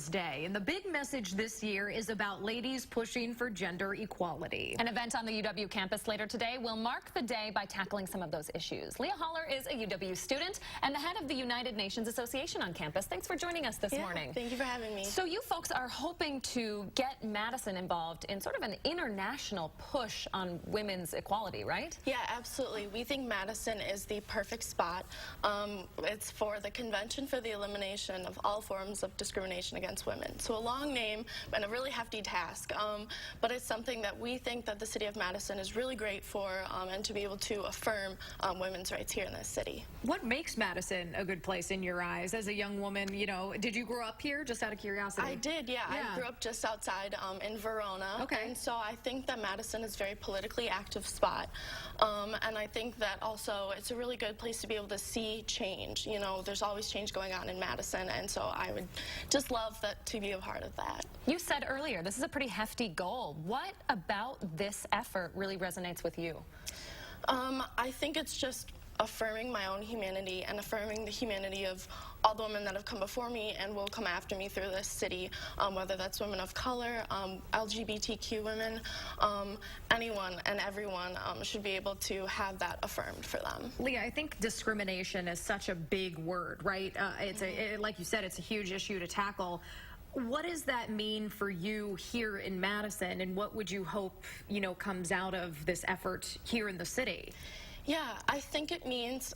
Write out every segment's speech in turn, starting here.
Women's Day, and the big message this year is about ladies pushing for gender equality. An event on the UW campus later today will mark the day by tackling some of those issues. Leah Hollar is a UW student and the head of the United Nations Association on campus. Thanks for joining us this morning. Thank you for having me. So you folks are hoping to get Madison involved in sort of an international push on women's equality, right? Yeah, absolutely. We think Madison is the perfect spot. It's for the Convention for the Elimination of All Forms of Discrimination Against Women. So a long name and a really hefty task, but it's something that we think that the city of Madison is really great for, and to be able to affirm women's rights here in this city. What makes Madison a good place in your eyes? As a young woman, you know, did you grow up here, just out of curiosity? I did, yeah. I grew up just outside in Verona. Okay. And so I think that Madison is a very politically active spot. And I think that also it's a really good place to be able to see change. You know, there's always change going on in Madison, and so I would just love that to be a part of that. You said earlier, this is a pretty hefty goal. What about this effort really resonates with you? I think it's just affirming my own humanity and affirming the humanity of all the women that have come before me and will come after me through this city, whether that's women of color, LGBTQ women, anyone and everyone should be able to have that affirmed for them. Leah, I think discrimination is such a big word, right? Like you said, it's a huge issue to tackle. What does that mean for you here in Madison, and what would you hope, you know, comes out of this effort here in the city? Yeah, I think it means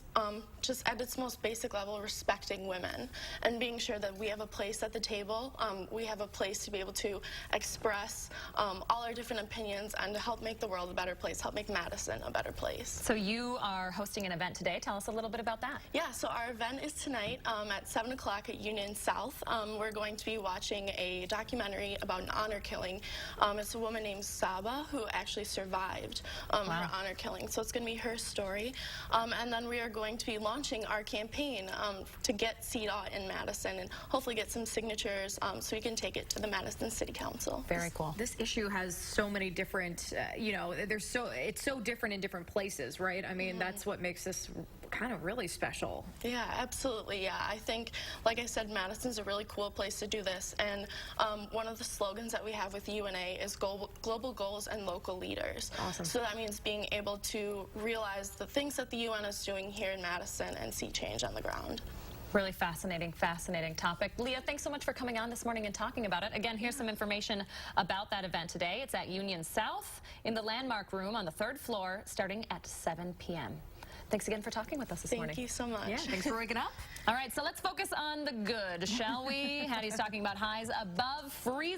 just at its most basic level respecting women and being sure that we have a place at the table. We have a place to be able to express all our different opinions and to help make the world a better place, help make Madison a better place. So you are hosting an event today. Tell us a little bit about that. Yeah, so our event is tonight at 7 o'clock at Union South. We're going to be watching a documentary about an honor killing. It's a woman named Saba who actually survived her honor killing. So it's going to be her story. And then we are going to be launching our campaign to get CDOT in Madison and hopefully get some signatures so we can take it to the Madison City Council. Very cool. This issue has so many different, you know, it's so different in different places, right? I mean, that's what makes this kind of really special. Yeah, absolutely. Yeah, I think, like I said, Madison's a really cool place to do this. And one of the slogans that we have with UNA is global goals and local leaders. Awesome. So that means being able to realize the things that the UN is doing here in Madison and see change on the ground. Really fascinating topic. Leah, thanks so much for coming on this morning and talking about it. Again, here's some information about that event today. It's at Union South in the Landmark Room on the 3rd floor starting at 7 p.m. Thanks again for talking with us this morning. Thank you so much. Yeah, thanks for waking up. All right, so let's focus on the good, shall we? Hattie's talking about highs above freezing.